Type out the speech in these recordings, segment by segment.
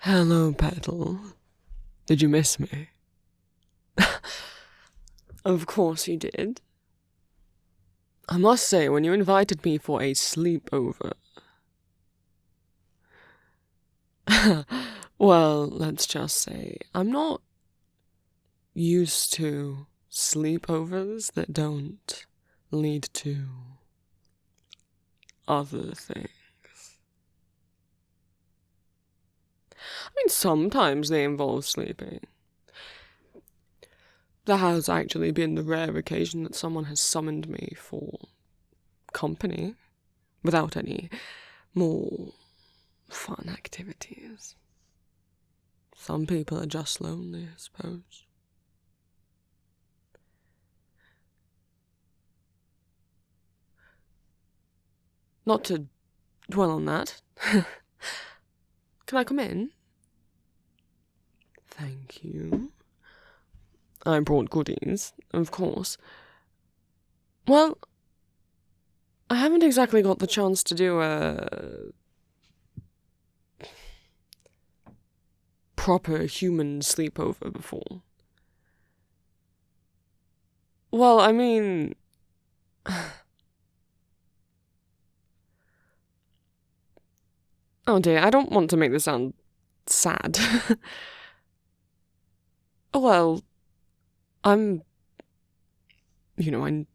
Hello, Petal. Did you miss me? Of course you did. I must say, when you invited me for a sleepover... well, let's just say, I'm not used to sleepovers that don't lead to other things. I mean, sometimes they involve sleeping. There has actually been the rare occasion that someone has summoned me for company without any more fun activities. Some people are just lonely, I suppose. Not to dwell on that. Can I come in? Thank you. I brought goodies, of course. Well, I haven't exactly got the chance to do a proper human sleepover before. Well, I mean... oh dear, I don't want to make this sound sad. Well, I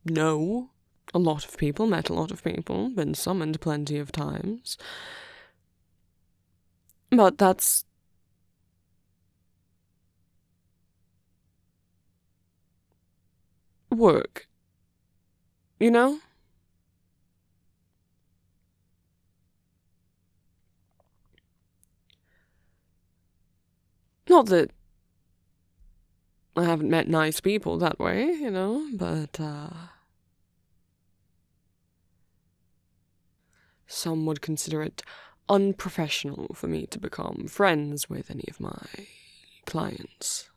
know a lot of people, met a lot of people, been summoned plenty of times. But that's... work. You know? Not that I haven't met nice people that way, but, some would consider it unprofessional for me to become friends with any of my clients.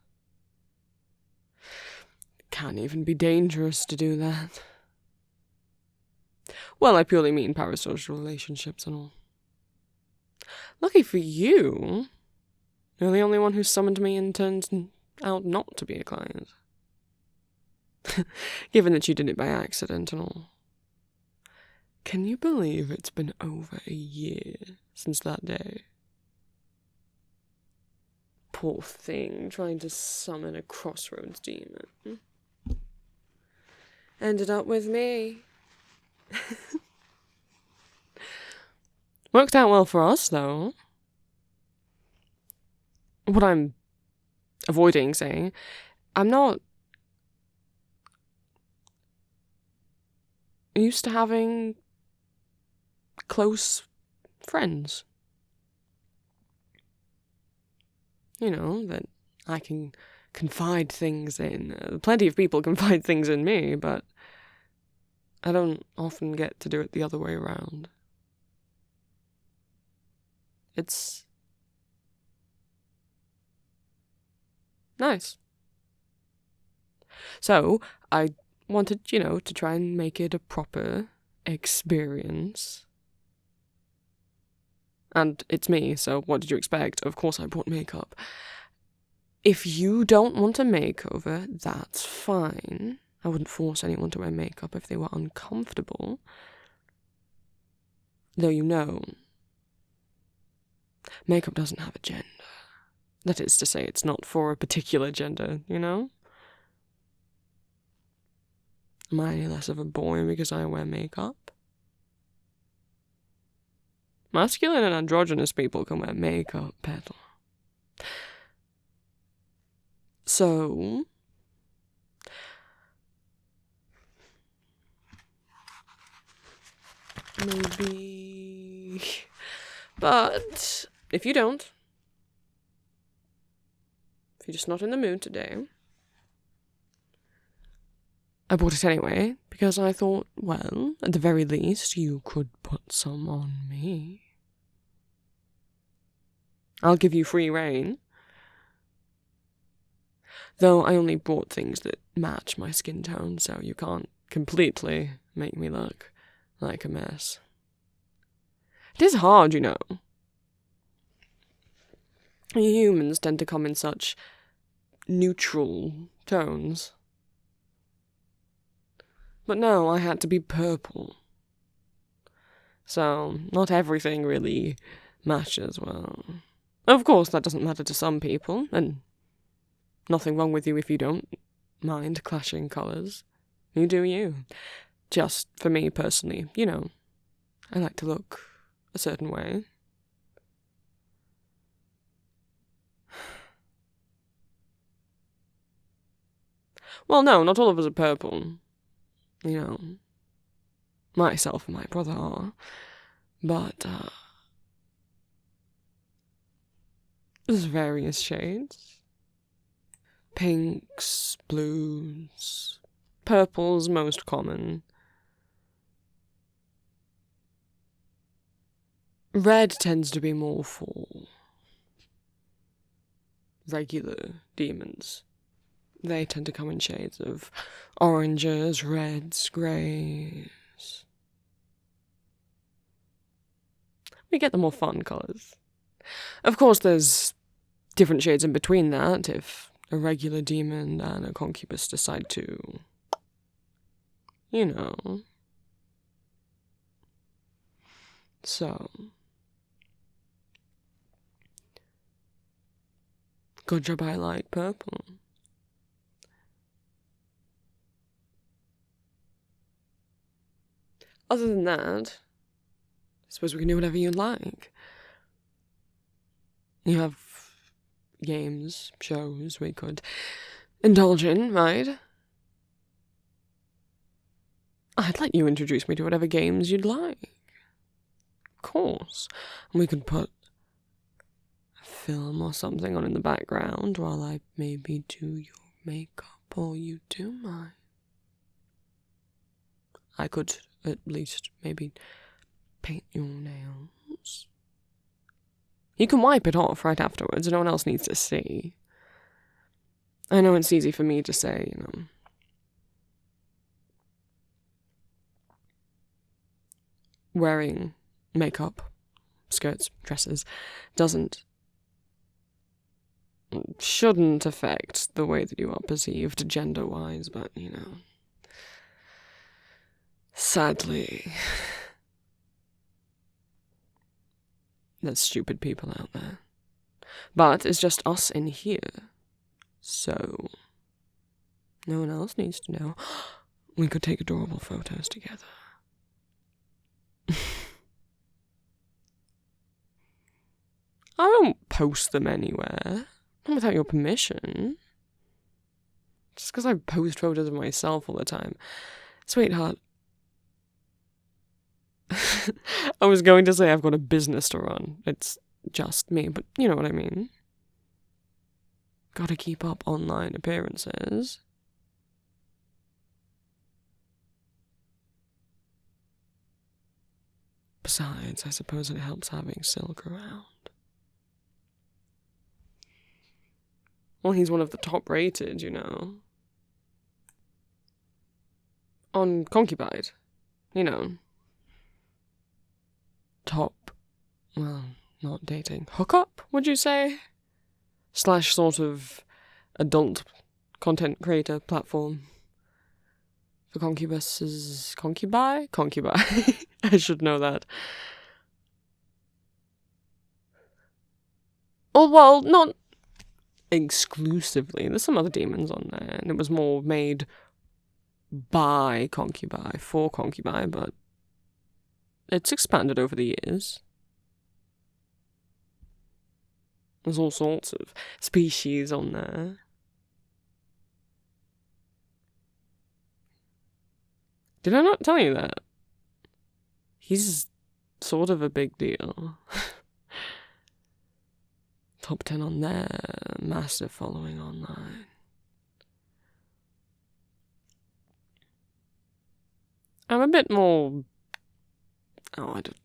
Can even be dangerous to do that. Well, I purely mean parasocial relationships and all. Lucky for you, you're the only one who summoned me and turned out not to be a client. Given that you did it by accident and all. Can you believe it's been over a year since that day? Poor thing, trying to summon a crossroads demon. Ended up with me. Worked out well for us, though. What I'm avoiding saying, I'm not used to having close friends. That I can confide things in. Plenty of people confide things in me, but I don't often get to do it the other way around. It's nice. So, I wanted, to try and make it a proper experience. And it's me, so what did you expect? Of course I brought makeup. If you don't want a makeover, that's fine. I wouldn't force anyone to wear makeup if they were uncomfortable. Though makeup doesn't have a gender. That is to say, it's not for a particular gender, Am I any less of a boy because I wear makeup? Masculine and androgynous people can wear makeup, Petal. So... maybe... But if you don't, if you're just not in the mood today, I bought it anyway, because I thought, well, at the very least, you could put some on me. I'll give you free rein. Though I only bought things that match my skin tone, so you can't completely make me look like a mess. It is hard, Humans tend to come in such neutral tones. But no, I had to be purple. So, not everything really matches well. Of course, that doesn't matter to some people, and nothing wrong with you if you don't mind clashing colours. You do you. Just, for me personally, I like to look a certain way. Well, no, not all of us are purple. Myself and my brother are. But, there's various shades. Pinks, blues, purple's most common. Red tends to be more for regular demons. They tend to come in shades of oranges, reds, greys. We get the more fun colours. Of course, there's different shades in between that if a regular demon and a concubus decide to, So, good job I like purple. Other than that, I suppose we can do whatever you like. You have games, shows we could indulge in, right? I'd let you introduce me to whatever games you'd like. Of course. And we could put a film or something on in the background while I maybe do your makeup or you do mine. I could at least maybe paint your nails. You can wipe it off right afterwards, no one else needs to see. I know it's easy for me to say, wearing makeup, skirts, dresses, shouldn't affect the way that you are perceived gender-wise, but, sadly, there's stupid people out there. But it's just us in here, so no one else needs to know. We could take adorable photos together. I won't post them anywhere, not without your permission. Just because I post photos of myself all the time. Sweetheart, I was going to say I've got a business to run. It's just me, but you know what I mean. Gotta keep up online appearances. Besides, I suppose it helps having Silk around. Well, he's one of the top rated, On Concubide. Top, well, not dating. Hookup, would you say? / sort of adult content creator platform. For concubuses. Concubi? Concubi. I should know that. Oh, well, not exclusively. There's some other demons on there, and it was more made by concubi, for concubi, but it's expanded over the years. There's all sorts of species on there. Did I not tell you that? He's sort of a big deal. Top 10 on there, massive following online. I'm a bit more...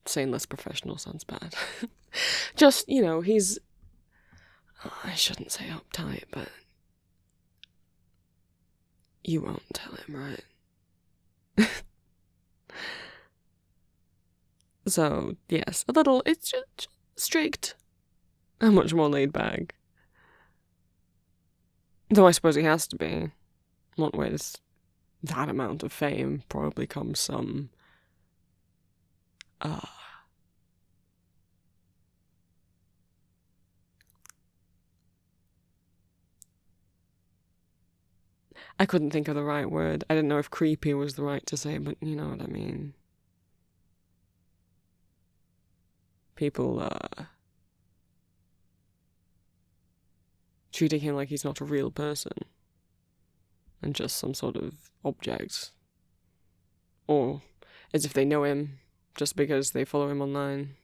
saying less professional sounds bad. Just, he's... I shouldn't say uptight, but... You won't tell him, right? So, yes, a little, it's just strict. How much more laid back. Though I suppose he has to be. What with that amount of fame probably comes some... I couldn't think of the right word. I didn't know if creepy was the right to say, but you know what I mean. People, treating him like he's not a real person. And just some sort of object. Or as if they know him, just because they follow him online.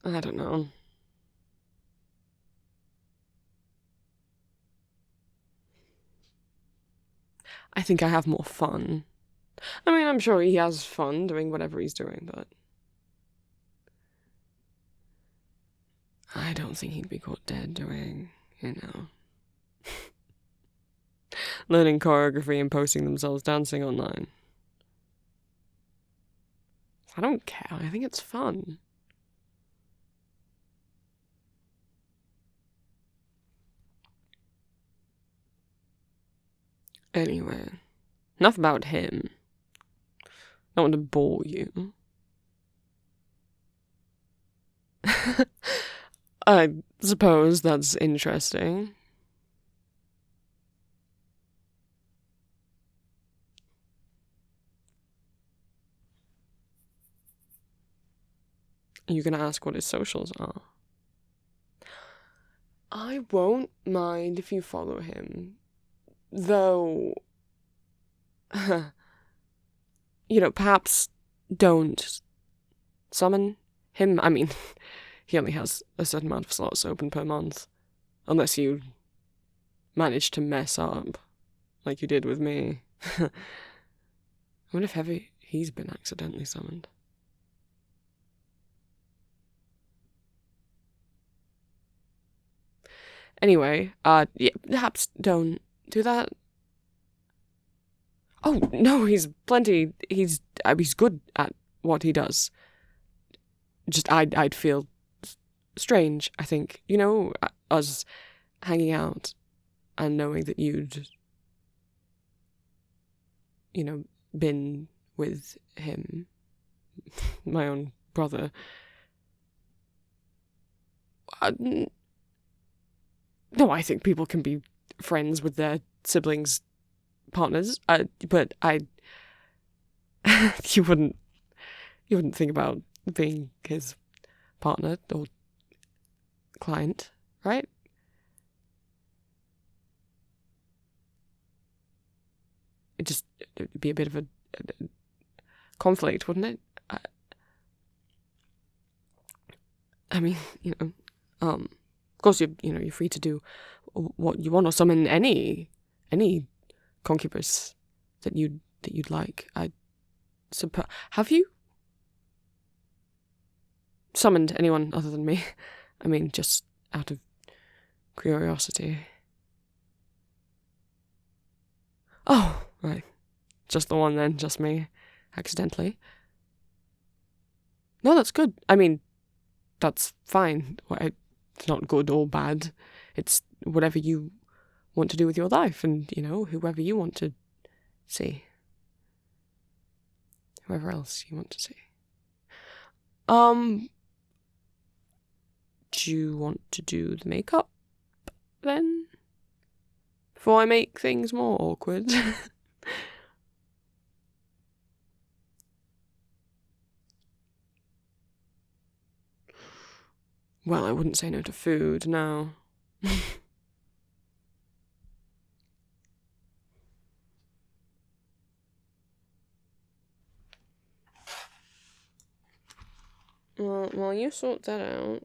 I don't know. I think I have more fun. I mean, I'm sure he has fun doing whatever he's doing, but... I don't think he'd be caught dead doing, you know... learning choreography and posting themselves dancing online. I don't care, I think it's fun. Anyway, enough about him. I don't want to bore you. I suppose that's interesting. Are you gonna ask what his socials are? I won't mind if you follow him. Though, you know, perhaps don't summon him. I mean, he only has a certain amount of slots open per month. Unless you manage to mess up, like you did with me. I wonder if he's been accidentally summoned. Anyway, yeah, perhaps don't do that. Oh, no, he's good at what he does. Just, I'd feel strange, I think. You know, us hanging out and knowing that you'd, you know, been with him, my own brother. No, I think people can be friends with their siblings' partners, but you wouldn't think about being his partner or client, right? It'd be a bit of a conflict, wouldn't it? I mean, you know, of course you're free to do what you want or summon any concubus that you'd like. I suppose. Have you summoned anyone other than me? I mean, just out of curiosity. Oh, right. Just the one then, just me, accidentally. No, that's good. I mean, that's fine. It's not good or bad. It's whatever you want to do with your life and, you know, whoever you want to see. Whoever else you want to see. Do you want to do the makeup then? Before I make things more awkward. Well, I wouldn't say no to food, no. Well, while you sort that out,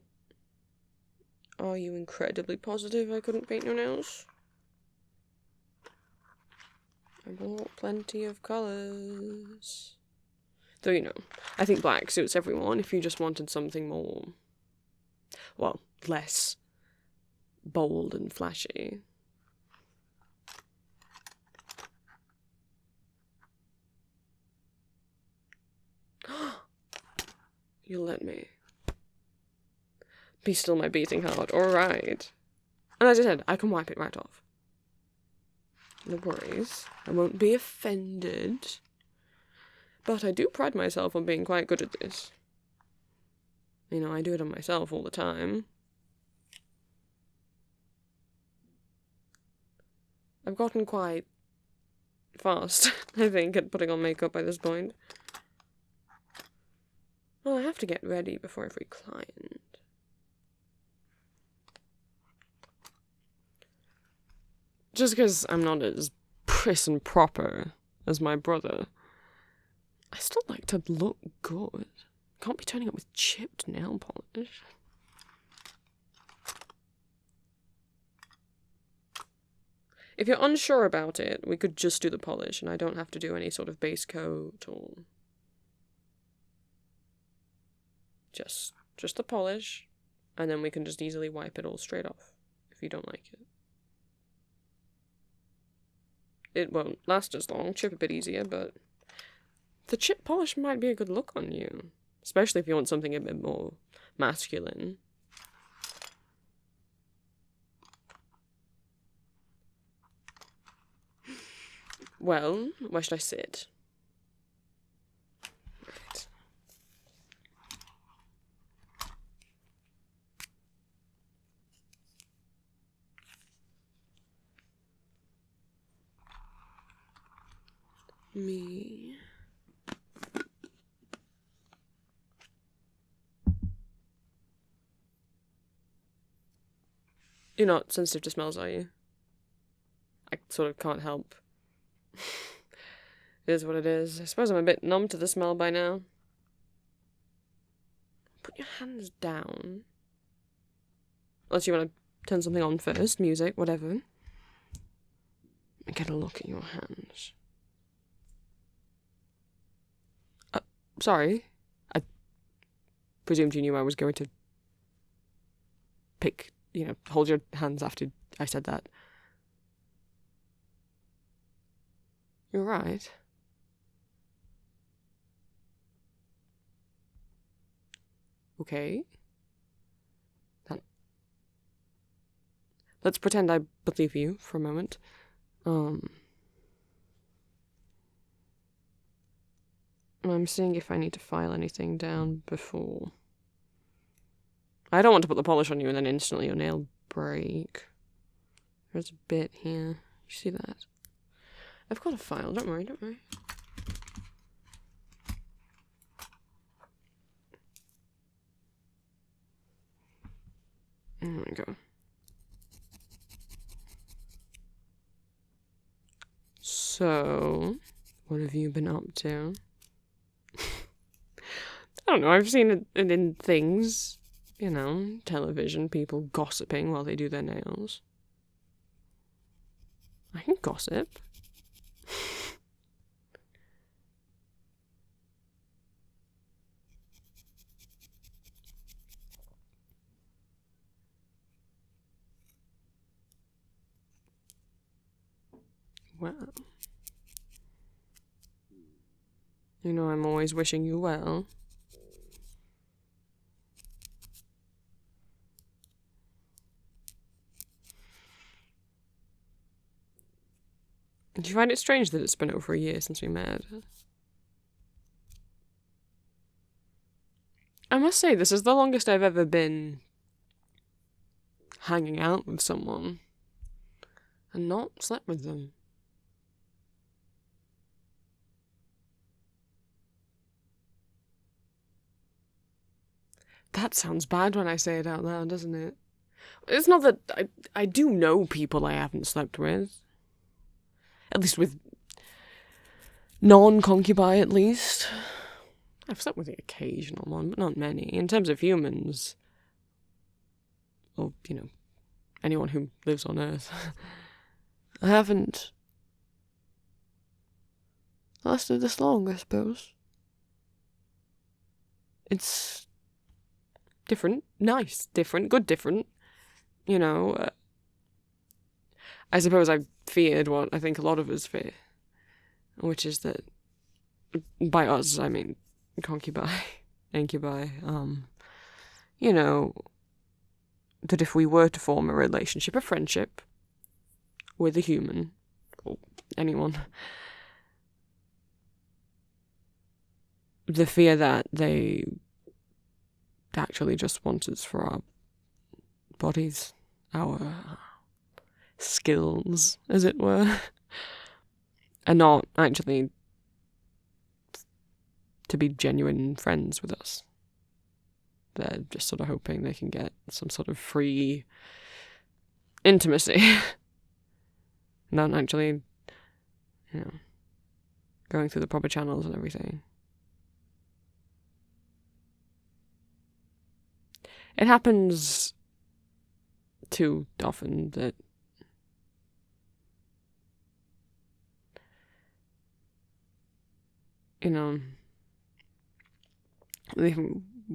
are you incredibly positive I couldn't paint your nails? I bought plenty of colours. Though, you know, I think black suits everyone if you just wanted something more, well, less bold and flashy. You'll let me. Be still my beating heart, alright. And as I said, I can wipe it right off. No worries. I won't be offended. But I do pride myself on being quite good at this. You know, I do it on myself all the time. I've gotten quite fast, I think, at putting on makeup by this point. Well, I have to get ready before every client. Just because I'm not as prim and proper as my brother, I still like to look good. Can't be turning up with chipped nail polish. If you're unsure about it, we could just do the polish, and I don't have to do any sort of base coat or... Just the polish, and then we can just easily wipe it all straight off, if you don't like it. It won't last as long, chip a bit easier, but the chip polish might be a good look on you, especially if you want something a bit more masculine. Well, where should I sit? Right. Me. You're not sensitive to smells, are you? I sort of can't help. It is what it is. I suppose I'm a bit numb to the smell by now. Put your hands down. Unless you want to turn something on first, music, whatever. And get a look at your hands. Sorry. I presumed you knew I was going to hold your hands after I said that. You're right. Okay. Then let's pretend I believe you for a moment. I'm seeing if I need to file anything down before. I don't want to put the polish on you and then instantly your nail break. There's a bit here. You see that? I've got a file, don't worry, don't worry. There we go. So, what have you been up to? I don't know, I've seen it in things, you know, television, people gossiping while they do their nails. I can gossip. Well. You know I'm always wishing you well. Do you find it strange that it's been over a year since we met? I must say, this is the longest I've ever been hanging out with someone and not slept with them. That sounds bad when I say it out loud, doesn't it? It's not that I do know people I haven't slept with. At least with non-concubine, at least. I've slept with the occasional one, but not many. In terms of humans, or, you know, anyone who lives on Earth, I haven't lasted this long, I suppose. It's different, nice, different, good, different. You know, I suppose I feared what I think a lot of us fear, which is that, by us, I mean concubine. incubi, you know, that if we were to form a relationship, a friendship, with a human, or anyone, the fear that they actually just want us for our bodies, our skills, as it were, and not actually to be genuine friends with us. They're just sort of hoping they can get some sort of free intimacy. Not actually, going through the proper channels and everything. It happens too often that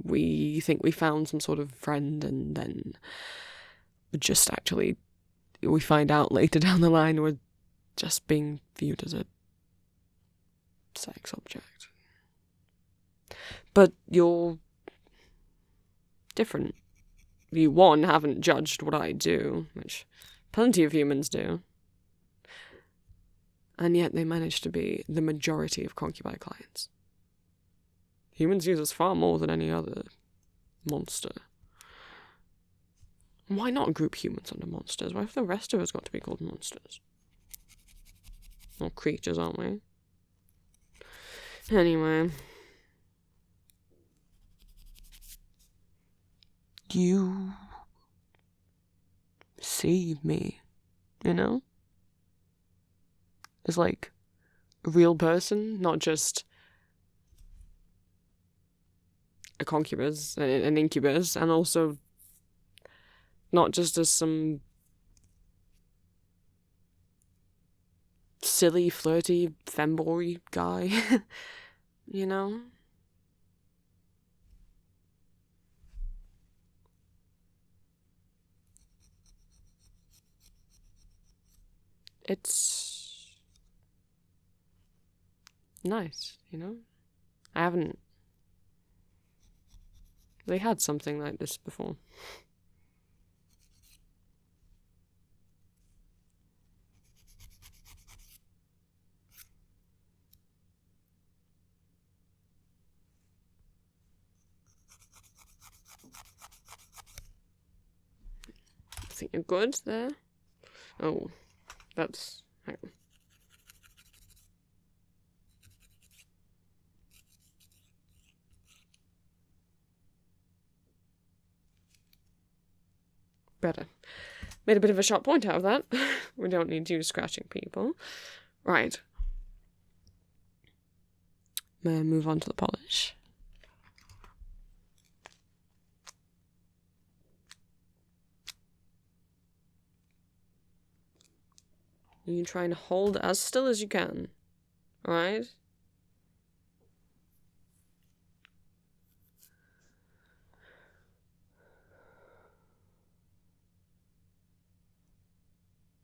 we think we found some sort of friend, and then just actually we find out later down the line we're just being viewed as a sex object. But you're different. You, one, haven't judged what I do, which plenty of humans do, and yet they manage to be the majority of concubine clients. Humans use us far more than any other monster. Why not group humans under monsters? Why have the rest of us got to be called monsters? We're creatures, aren't we? Anyway. You see me, as like a real person, not just a concubus, an incubus, and also not just as some silly, flirty femboy guy, It's nice, I haven't really had something like this before. I think you're good there. Oh, that's... hang on. Better. Made a bit of a sharp point out of that. We don't need you scratching people. Right. May I move on to the polish? You can try and hold as still as you can. Alright?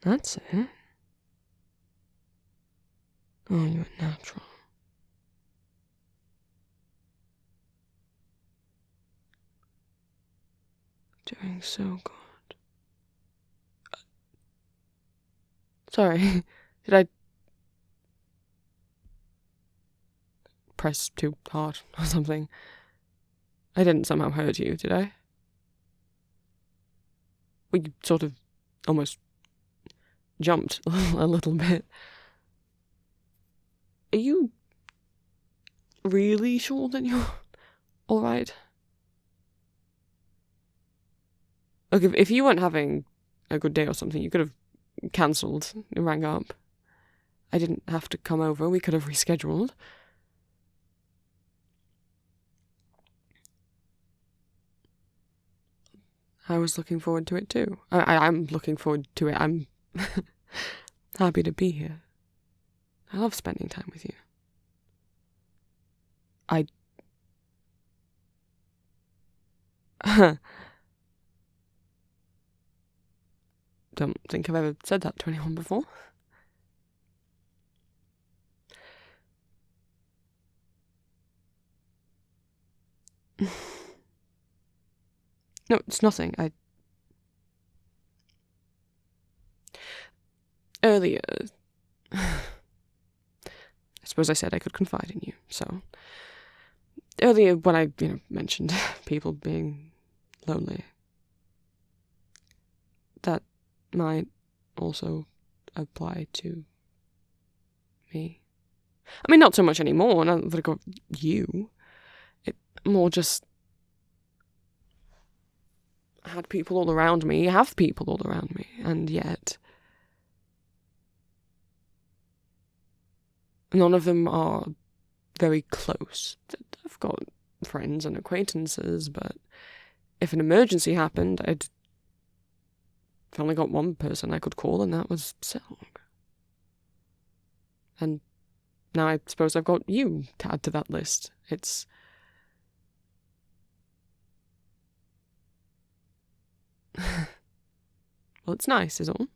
That's it. Oh, you're natural. Doing so good. Sorry, did I press too hard or something? I didn't somehow hurt you, did I? We sort of almost jumped a little bit. Are you really sure that you're alright? Look, if you weren't having a good day or something, you could have cancelled and rang up. I didn't have to come over. We could have rescheduled. I was looking forward to it too. I'm looking forward to it. I'm happy to be here. I love spending time with you. I don't think I've ever said that to anyone before. No, it's nothing. Earlier, I suppose I said I could confide in you, so... Earlier, when I, mentioned people being lonely, that might also apply to me. I mean, not so much anymore, now that I got you. It more just... I had people all around me, have people all around me, and yet... none of them are very close. I've got friends and acquaintances, but if an emergency happened, I've only got one person I could call, and that was Silk. And now I suppose I've got you to add to that list. It's... well, it's nice, is all.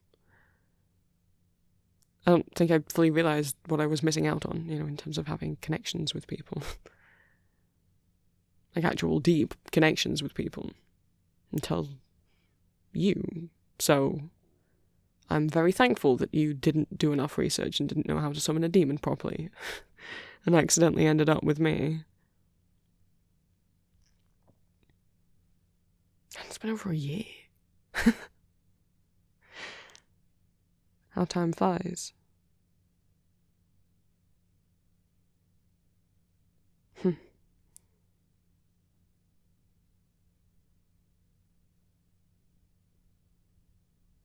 I don't think I fully realised what I was missing out on, in terms of having connections with people. Like actual deep connections with people. Until you. So, I'm very thankful that you didn't do enough research and didn't know how to summon a demon properly. And accidentally ended up with me. And it's been over a year. How time flies.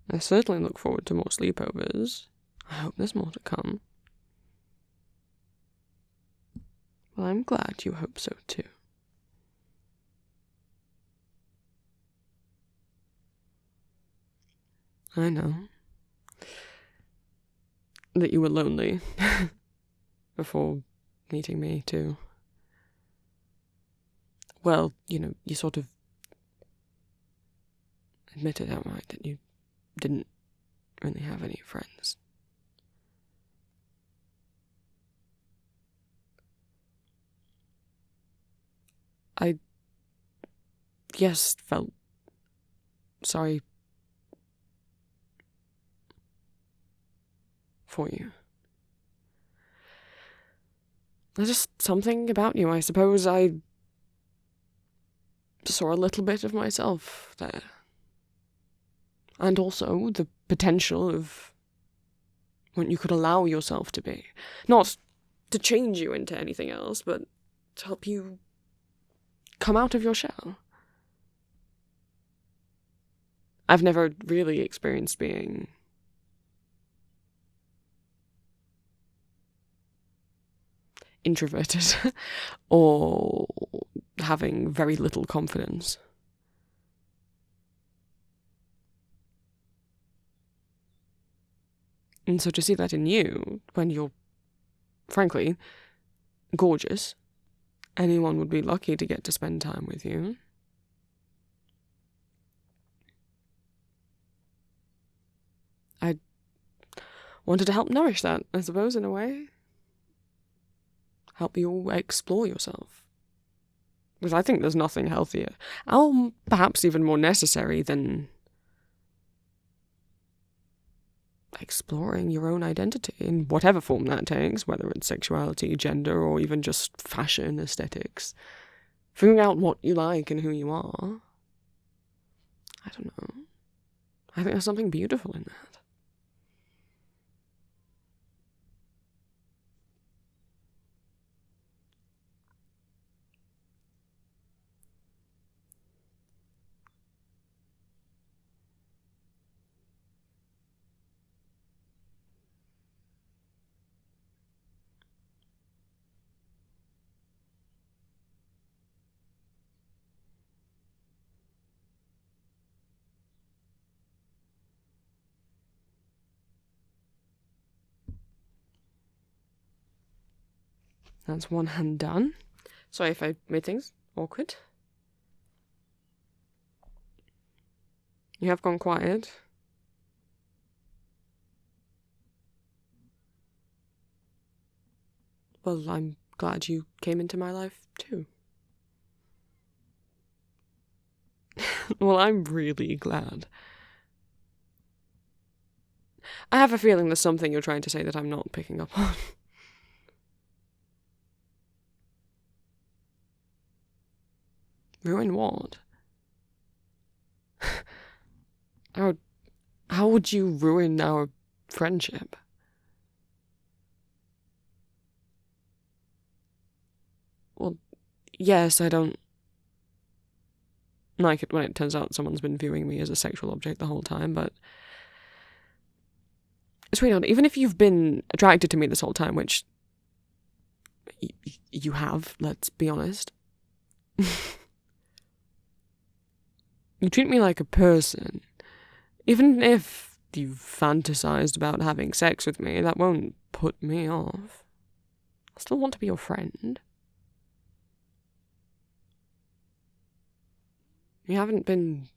I certainly look forward to more sleepovers. I hope there's more to come. Well, I'm glad you hope so too. I know that you were lonely before meeting me too. Well, you sort of admitted outright that you didn't really have any friends. I, yes, felt sorry for you. There's just something about you, I suppose. I saw a little bit of myself there. And also the potential of what you could allow yourself to be. Not to change you into anything else, but to help you come out of your shell. I've never really experienced being introverted or having very little confidence. And so to see that in you, when you're, frankly, gorgeous, anyone would be lucky to get to spend time with you. I wanted to help nourish that, I suppose, in a way. Help you explore yourself. Because I think there's nothing healthier, or perhaps even more necessary than exploring your own identity in whatever form that takes, whether it's sexuality, gender, or even just fashion, aesthetics. Figuring out what you like and who you are. I don't know. I think there's something beautiful in that. That's one hand done. Sorry if I made things awkward. You have gone quiet. Well, I'm glad you came into my life too. Well, I'm really glad. I have a feeling there's something you're trying to say that I'm not picking up on. Ruin what? How would you ruin our friendship? Well, yes, I don't like it when it turns out someone's been viewing me as a sexual object the whole time, but sweetheart, even if you've been attracted to me this whole time, which you have, let's be honest, you treat me like a person. Even if you've fantasized about having sex with me, that won't put me off. I still want to be your friend. You haven't been...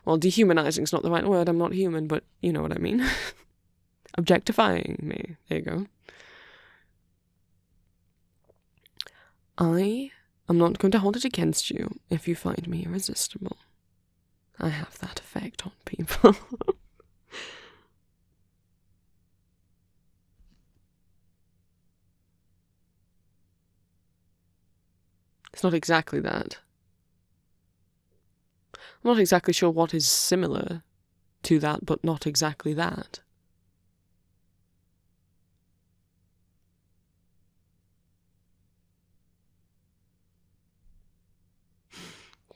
Well, dehumanizing's not the right word, I'm not human, but you know what I mean. Objectifying me. There you go. I am not going to hold it against you if you find me irresistible. I have that effect on people. It's not exactly that. I'm not exactly sure what is similar to that, but not exactly that.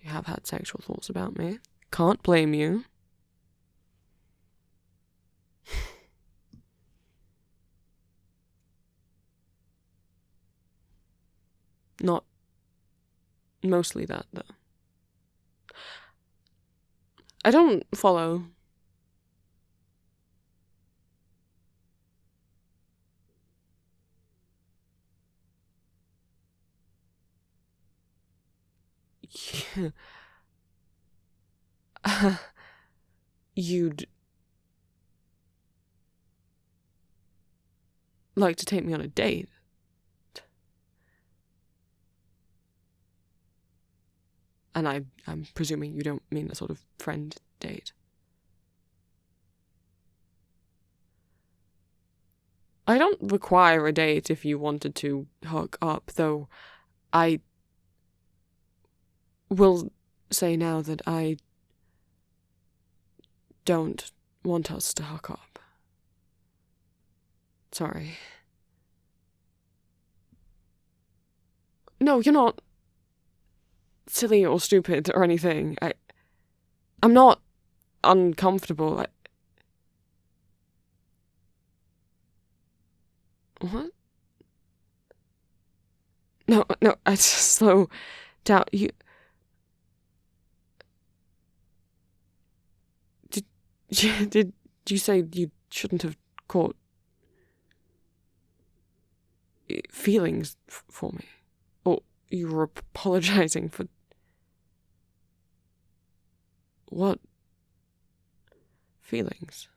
You have had sexual thoughts about me. Can't blame you. Not mostly that, though. I don't follow. You'd like to take me on a date? And I'm presuming you don't mean a sort of friend date. I don't require a date if you wanted to hook up, though I will say now that I don't want us to hook up. Sorry. No, you're not silly or stupid or anything. I'm not uncomfortable. What? No, I just slow down. Did you say you shouldn't have caught feelings for me? Or you were apologizing for... What feelings?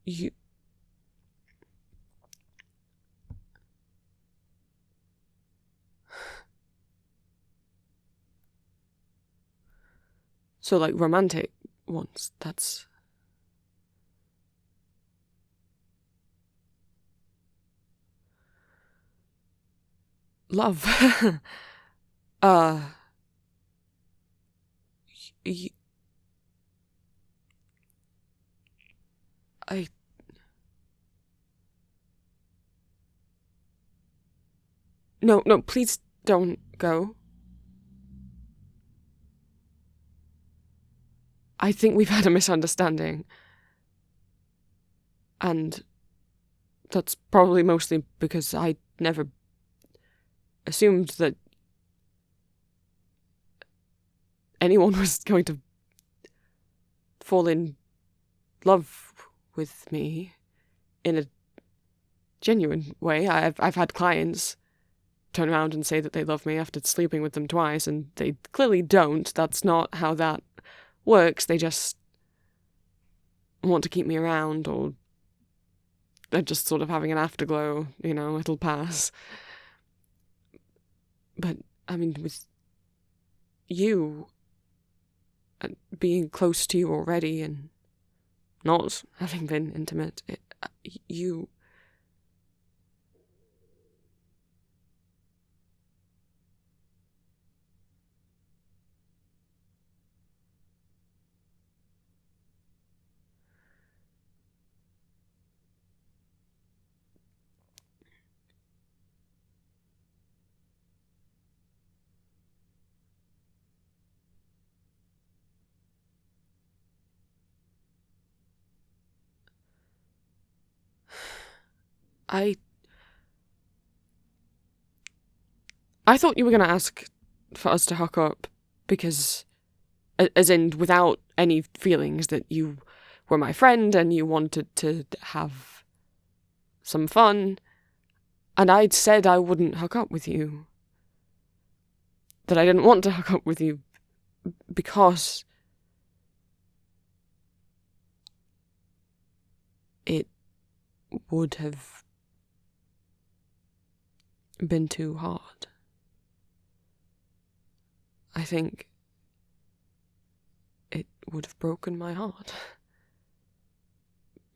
You... So, like, romantic ones, that's... Love. No, please don't go. I think we've had a misunderstanding. And that's probably mostly because I never assumed that anyone was going to fall in love with me in a genuine way. I've had clients turn around and say that they love me after sleeping with them twice, and they clearly don't. That's not how that works. They just want to keep me around or they're just sort of having an afterglow, it'll pass. But, I mean, with you, being close to you already and not having been intimate, you... I thought you were going to ask for us to hook up because, as in, without any feelings that you were my friend and you wanted to have some fun, and I'd said I wouldn't hook up with you. That I didn't want to hook up with you because it would have been too hard. I think it would have broken my heart.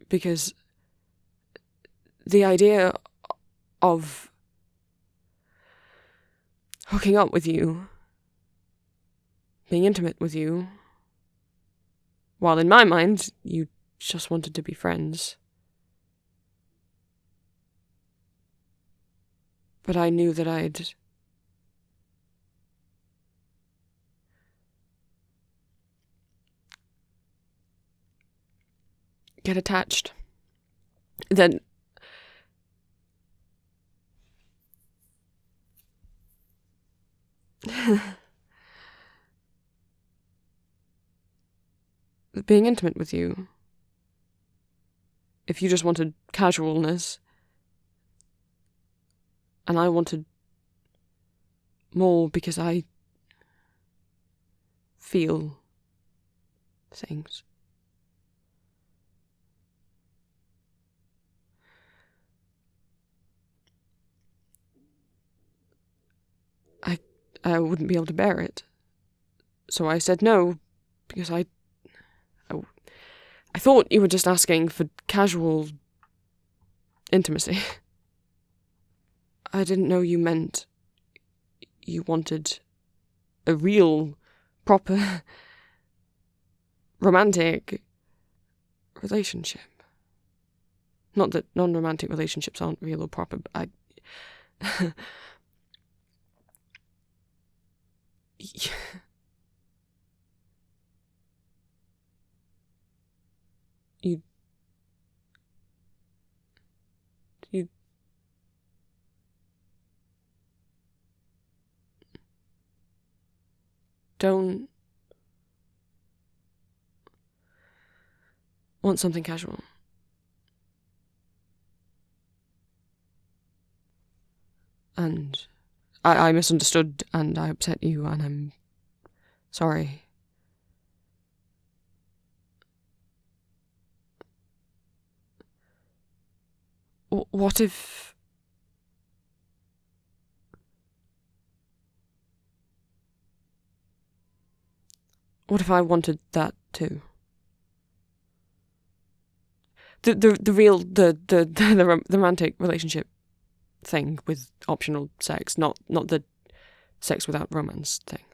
Because the idea of hooking up with you, being intimate with you, while in my mind you just wanted to be friends. But I knew that I'd get attached. Then being intimate with you, if you just wanted casualness, and I wanted more because I feel things. I wouldn't be able to bear it. So I said no, because I thought you were just asking for casual intimacy. I didn't know you meant you wanted a real, proper, romantic relationship. Not that non-romantic relationships aren't real or proper, but You don't want something casual. And I misunderstood and I upset you and I'm sorry. What if... What if I wanted that too? The real, the romantic relationship thing with optional sex, not the sex without romance thing.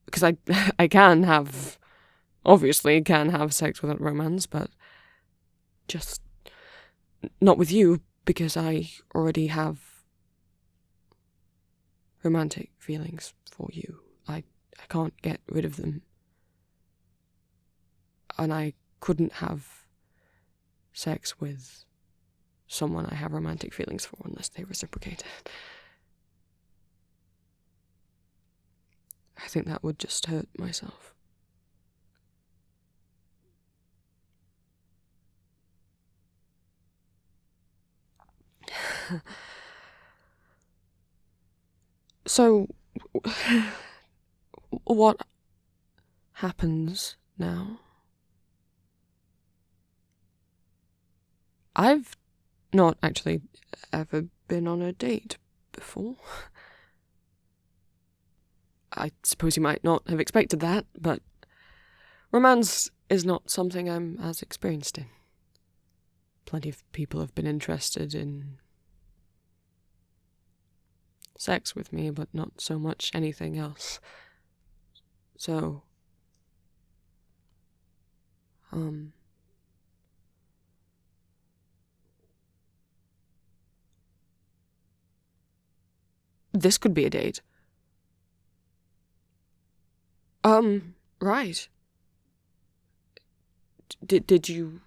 Because I can have, obviously can have sex without romance, but just not with you, because I already have romantic feelings for you. I can't get rid of them. And I couldn't have sex with someone I have romantic feelings for unless they reciprocated. I think that would just hurt myself. So, what happens now? I've not actually ever been on a date before. I suppose you might not have expected that, but romance is not something I'm as experienced in. Plenty of people have been interested in sex with me, but not so much anything else. So, this could be a date. Right. Did you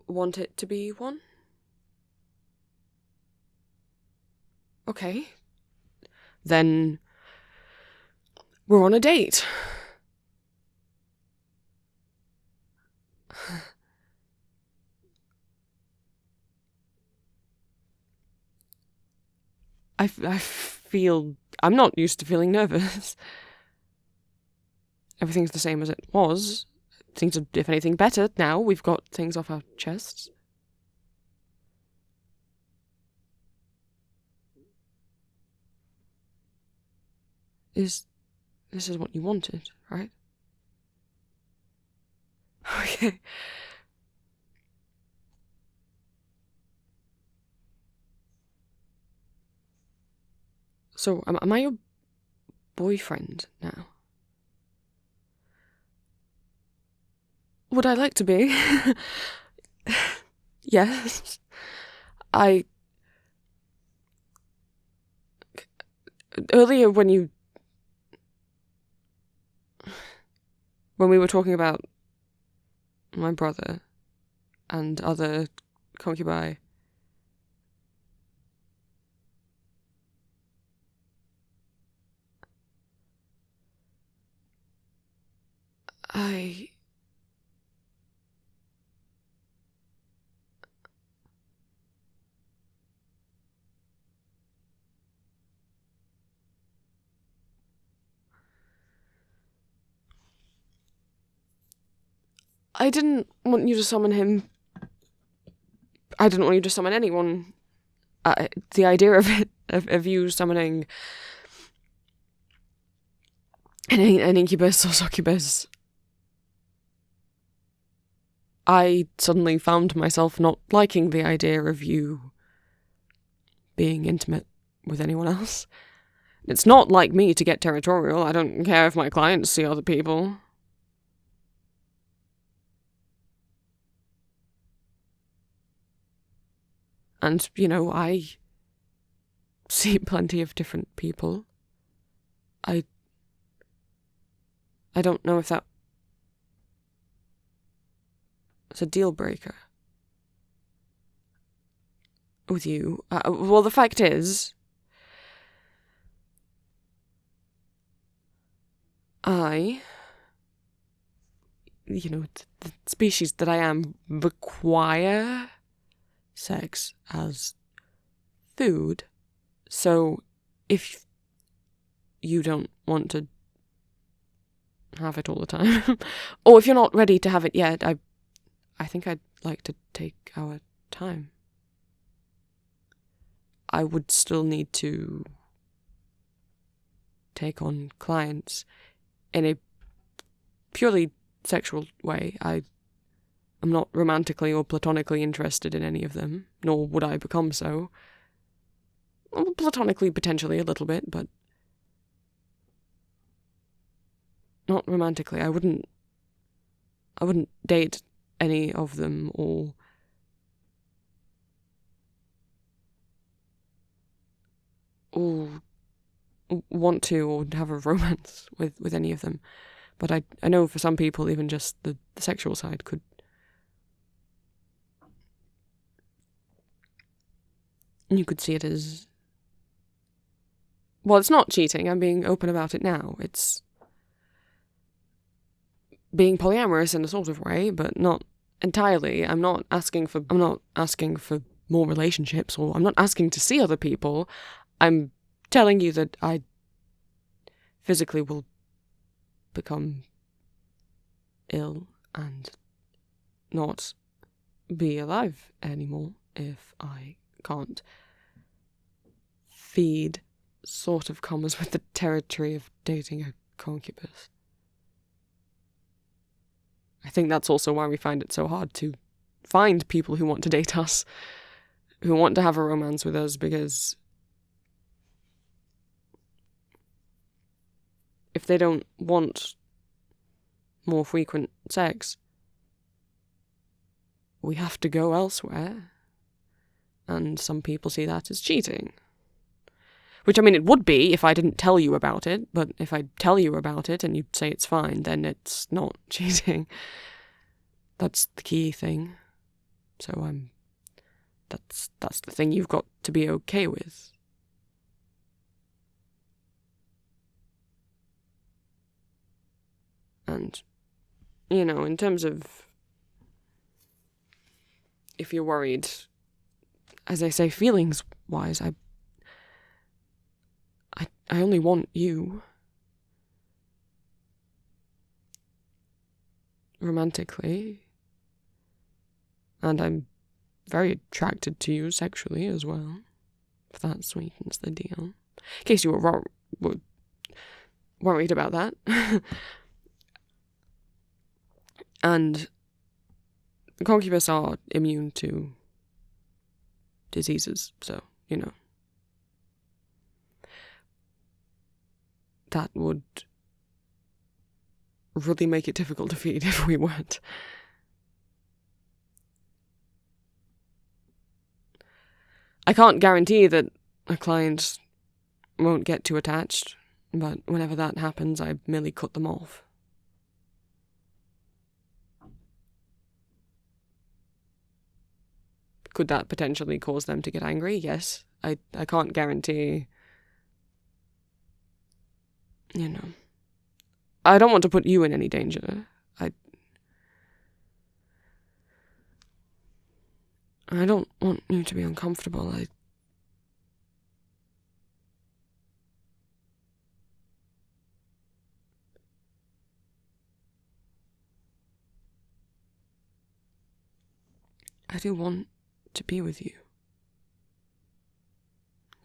want it to be one? Okay. Then we're on a date. I feel... I'm not used to feeling nervous. Everything's the same as it was. Things are, if anything, better now. We've got things off our chests. This is what you wanted, right? Okay. So, am I your boyfriend now? Would I like to be? Yes. Earlier when we were talking about my brother and other concubine, I didn't want you to summon him. I didn't want you to summon anyone. The idea of it, of you summoning an incubus or succubus, I suddenly found myself not liking the idea of you being intimate with anyone else. It's not like me to get territorial. I don't care if my clients see other people. And, I see plenty of different people. I don't know if that's a deal breaker with you. Well, the fact is, the species that I am require sex as food. So if you don't want to have it all the time, or if you're not ready to have it yet, I think I'd like to take our time. I would still need to take on clients in a purely sexual way. I'm not romantically or platonically interested in any of them, nor would I become so. Well, platonically, potentially a little bit, but not romantically. I wouldn't date any of them or want to or have a romance with any of them. But I know for some people, even just the sexual side could... You could see it as... Well, it's not cheating. I'm being open about it now. It's being polyamorous in a sort of way, but not entirely. I'm not asking for more relationships, or I'm not asking to see other people. I'm telling you that I physically will become ill and not be alive anymore if I can't feed, sort of commas, with the territory of dating a concubus. I think that's also why we find it so hard to find people who want to date us, who want to have a romance with us, because if they don't want more frequent sex, we have to go elsewhere. And some people see that as cheating. Which, I mean, it would be if I didn't tell you about it, but if I tell you about it and you say it's fine, then it's not cheating. That's the key thing. So that's the thing you've got to be okay with. And, you know, in terms of if you're worried, as I say, feelings-wise, I only want you. Romantically. And I'm very attracted to you sexually as well, if that sweetens the deal. In case you were worried about that. And concubus are immune to diseases, so, you know. That would really make it difficult to feed if we weren't. I can't guarantee that a client won't get too attached, but whenever that happens, I merely cut them off. Could that potentially cause them to get angry? Yes. I can't guarantee. You know. I don't want to put you in any danger. I don't want you to be uncomfortable. I do want to be with you.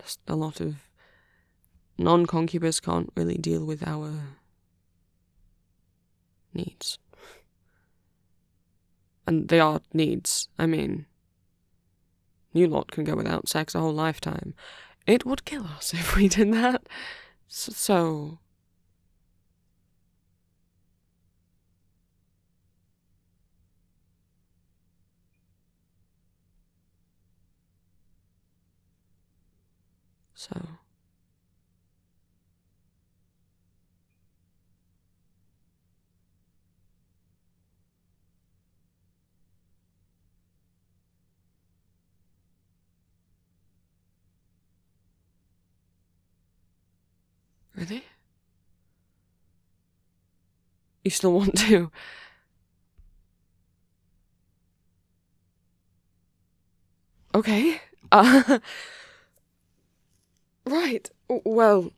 Just a lot of non-concubus can't really deal with our needs. And they are needs. I mean, you lot can go without sex a whole lifetime. It would kill us if we did that. So... Really? You still want to? Okay. Right. Well...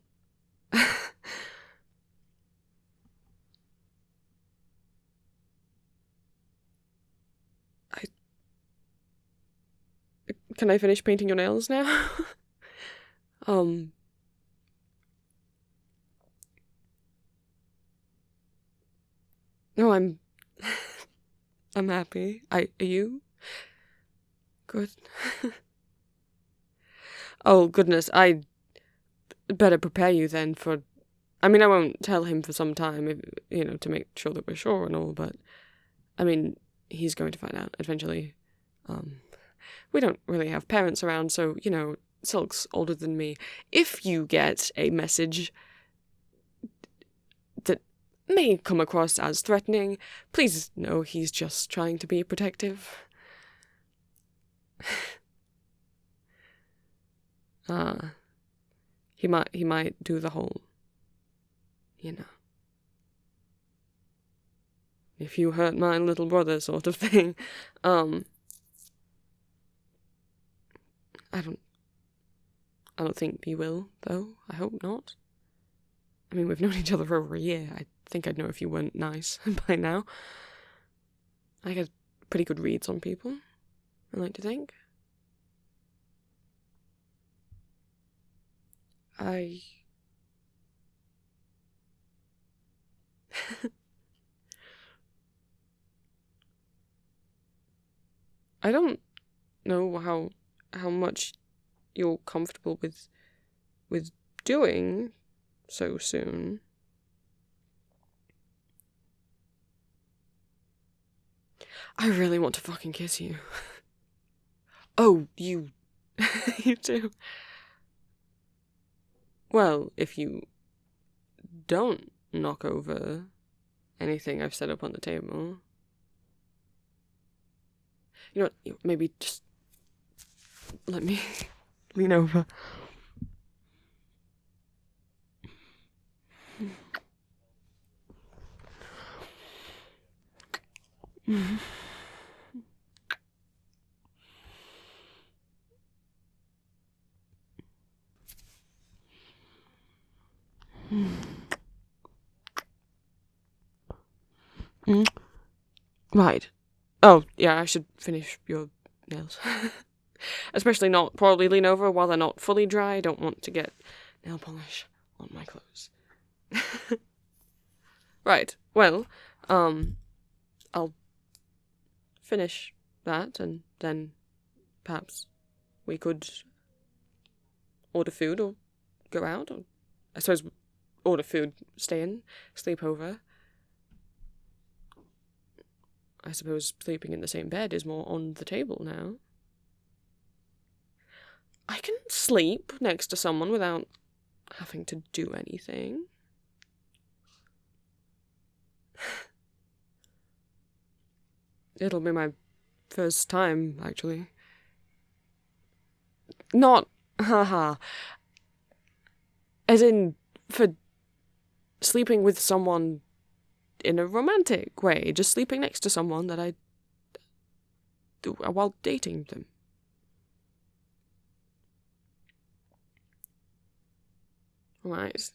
Can I finish painting your nails now? No, I'm happy. Are you? Good. Oh, goodness, I better prepare you then for... I mean, I won't tell him for some time, if, you know, to make sure that we're sure and all, but, I mean, he's going to find out eventually. We don't really have parents around, so, you know, Silk's older than me. If you get a message that may come across as threatening, please know he's just trying to be protective. He might do the whole, you know, if you hurt my little brother sort of thing. I don't think he will, though. I hope not. I mean, we've known each other for over a year. I think I'd know if you weren't nice by now. I get pretty good reads on people. I like to think. I don't know how much you're comfortable with doing so soon. I really want to fucking kiss you. Oh, you you too. Well, if you don't knock over anything I've set up on the table. You know what, maybe just let me lean over. Right. Oh, yeah, I should finish your nails. Especially not probably lean over while they're not fully dry. I don't want to get nail polish on my clothes. Right. Well, I'll finish that and then perhaps we could order food or go out, or I suppose order food, stay in, sleep over. I suppose sleeping in the same bed is more on the table now. I can sleep next to someone without having to do anything. It'll be my first time, actually. Not, haha. As in, for sleeping with someone in a romantic way. Just sleeping next to someone that I do while dating them. Right.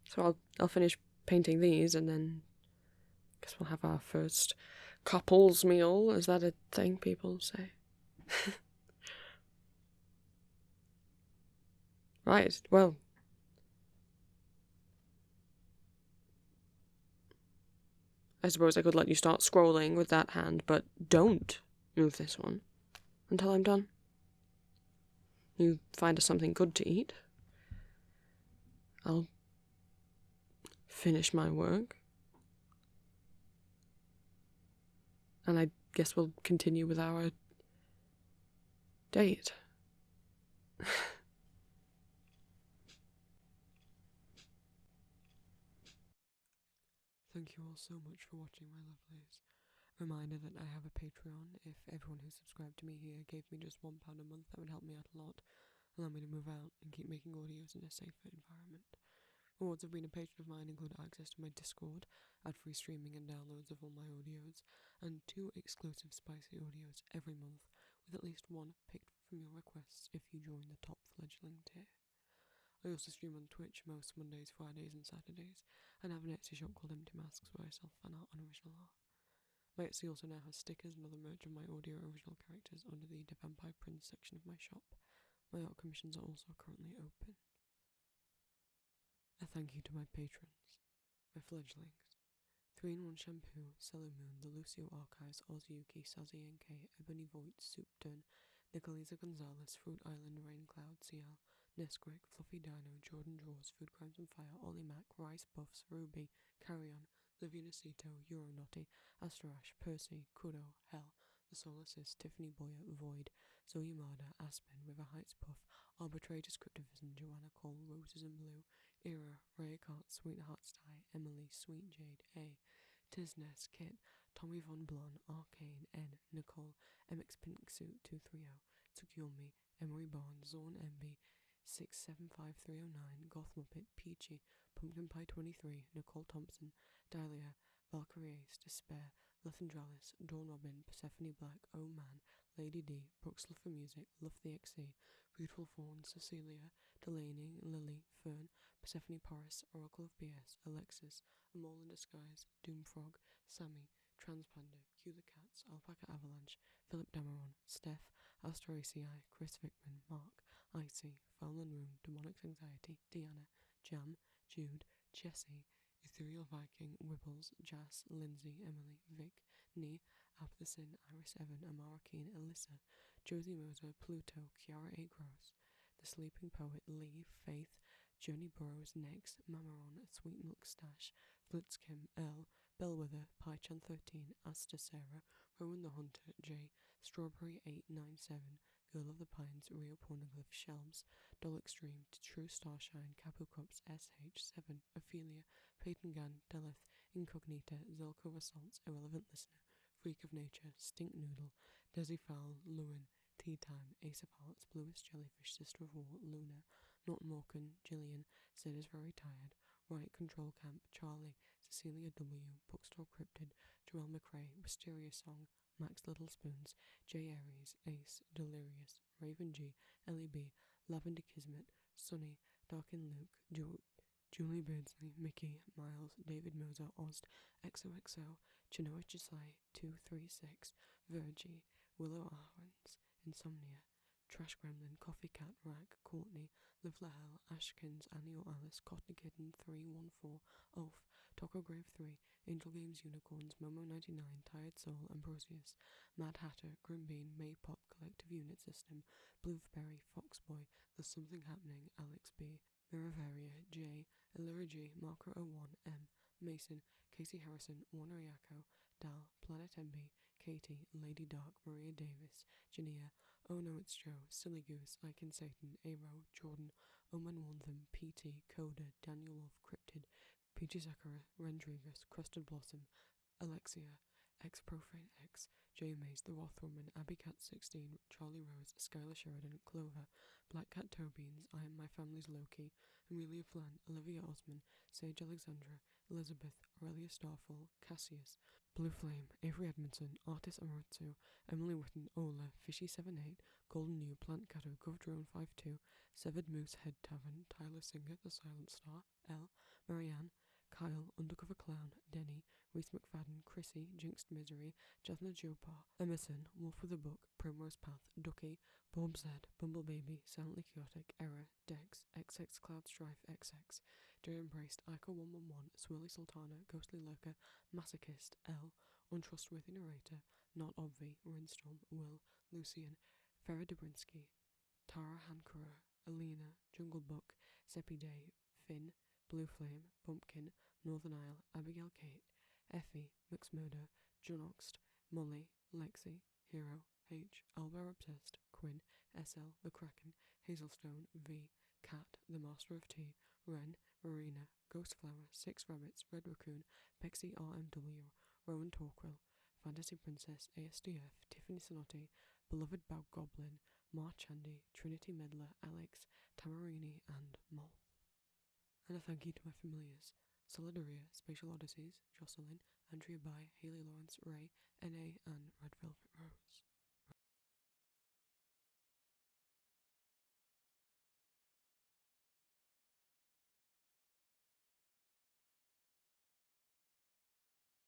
So I'll finish painting these and then I guess we'll have our first couples meal. Is that a thing people say? Right, well. I suppose I could let you start scrolling with that hand, but don't move this one until I'm done. You find us something good to eat. I'll finish my work. And I guess we'll continue with our date. Thank you all so much for watching, my lovelies. Reminder that I have a Patreon. If everyone who subscribed to me here gave me just £1 a month, that would help me out a lot. Allow me to move out and keep making audios in a safer environment. Rewards of being a patron of mine include access to my Discord, ad-free streaming and downloads of all my audios, and 2 exclusive spicy audios every month, with at least 1 picked from your requests if you join the top fledgling tier. I also stream on Twitch most Mondays, Fridays and Saturdays, and have an Etsy shop called Empty Masks where I sell fan art and original art. My Etsy also now has stickers and other merch of my audio original characters under the Vampire Prince section of my shop. My art commissions are also currently open. A thank you to my patrons, my fledglings: 3-in-1 Shampoo, Cellar Moon, The Lucio Archives, Ozuyuki, Sazi NK, Ebony Voigt, Soup Dun, Nicolisa Gonzalez, Fruit Island, Rain Cloud, CL, Nesquik, Fluffy Dino, Jordan Draws, Food Crimes and Fire, Ollie Mac, Rice Buffs, Ruby, Carrion, Livia Nacito, Euronaughty, Astrash, Percy, Kudo, Hell, The Solar Sis, Tiffany Boyer, Void, Zoe Marder, Aspen, River Heights Puff, Arbitrator Scriptivism, Joanna Cole, Roses in Blue, Era, Raycart, Sweetheart Sty, Emily, Sweet Jade, A, Tisness, Kit, Tommy Von Blon, Arcane, N, Nicole, MX Pink Suit 230, Tsukiyomi, Emery Barnes, Zorn MB, 675309, Goth Muppet, Peachy, Pumpkin Pie 23, Nicole Thompson, Dahlia, Valkyrie Ace, Despair, Lethandralis, Dawn Robin, Persephone Black, Oh Man, Lady D, Brooks Love for Music, Love the XC, Beautiful Fawn, Cecilia, Delaney, Lily, Fern, Persephone Paris, Oracle of BS, Alexis, A Mole in Disguise, Doomfrog, Sammy, Transpanda, Cue the Cats, Alpaca Avalanche, Philip Dameron, Steph, Astor ACI, Chris Vickman, Mark, Icy, Fowland Room, Demonic Anxiety, Deanna, Jam, Jude, Jessie, Ethereal Viking, Wibbles, Jas, Lindsay, Emily, Vic, Nee, Aptherson, Iris Evan, Amara Keen, Alyssa, Josie Moser, Pluto, Kiara A. Gross, The Sleeping Poet, Lee, Faith, Journey Burrows, Next, Mamaron, Sweet Milk Stash, Flitz Kim, L, Bellwether, Pychan 13, Asta Sarah, Rowan the Hunter, J, Strawberry 897, Girl of the Pines, Rio Pornoglyph, Shelves, Doll Extreme, True Starshine, Capu Cups, SH7, Ophelia, Peyton Gann, Deleth, Incognita, Zelko Assaults, Irrelevant Listener, Freak of Nature, Stink Noodle, Desi Fowl, Lewin, Tea Time, Ace of Hearts, Bluest Jellyfish, Sister of War, Luna, Not Morgan, Gillian, Sid is Very Tired, Riot Control Camp, Charlie, Cecilia W, Bookstore Cryptid, Joelle McRae, Wisteria Song, Max Little Spoons, J. Aries, Ace, Delirious, Raven G, Ellie B, Lavender Kismet, Sunny, Darkin Luke, Julie Beardsley, Mickey, Miles, David Moser, Ost, XOXO, Chinoa Chisai, 236, Virgie, Willow Arwens, Insomnia, Trash Gremlin, Coffee Cat, Rag, Courtney, Live La Hell, Ashkins, Annie or Alice, Cottony Kitten, 314, Ulf, Taco Grave 3, Angel Games Unicorns, Momo 99, Tired Soul, Ambrosius, Mad Hatter, Grim Bean, Maypop, Collective Unit System, Blueberry, Foxboy, There's Something Happening, Alex B, Miravaria, J, Illira G, Marco 01, M, Mason, Casey Harrison, Warner Yako, Dal, Planet MB, Katie, Lady Dark, Maria Davis, Jania, Oh No It's Joe, Silly Goose, Icon Satan, Aro, Jordan, Oman Wantham, PT, Coda, Daniel Wolf, Cryptid, Peachy Sakura, Rendrigus, Crusted Blossom, Alexia, X Profane X, J Maze, The Roth Woman, Abby Cat 16, Charlie Rose, Skylar Sheridan, Clover, Black Cat Tobeans, I Am My Family's Loki, Amelia Flan, Olivia Osman, Sage Alexandra, Elizabeth, Aurelia Starfall, Cassius, Blue Flame, Avery Edmondson, Artis Amatsu, Emily Witten, Ola, Fishy78, Golden New, Plant Cato, Govdrone 52, Severed Moose Head Tavern, Tyler Singer, The Silent Star, L, Marianne, Kyle, Undercover Clown, Denny, Reese McFadden, Chrissy, Jinxed Misery, Jasna Jopar, Emerson, Wolf with a Book, Primrose Path, Ducky, Bob Zed, Bumblebaby, Silently Chaotic, Error, Dex, XX Cloud Strife, XX, Dear Embraced, Ico 111, Swirly Sultana, Ghostly Lurker, Masochist, L, Untrustworthy Narrator, Not Obvi, Rinstorm, Will, Lucian, Farah Dobrinsky, Tara Hankura, Alina, Jungle Book, Seppi Day, Finn, Blue Flame, Bumpkin, Northern Isle, Abigail Kate, Effie, McSmurder, John Oxt, Molly, Lexi, Hero, H, Albert Obsessed, Quinn, SL, The Kraken, Hazelstone, V, Cat, The Master of Tea, Ren, Marina, Ghostflower, Six Rabbits, Red Raccoon, Pexi RMW, Rowan Torquil, Fantasy Princess, ASDF, Tiffany Sonotti, Beloved Bow Goblin, March Andy, Trinity Medler, Alex, Tamarini, and Moth. And a thank you to my familiars, Solidaria, Spatial Odysseys, Jocelyn, Andrea Bai, Haley Lawrence, Ray, NA, and Red Velvet Rose.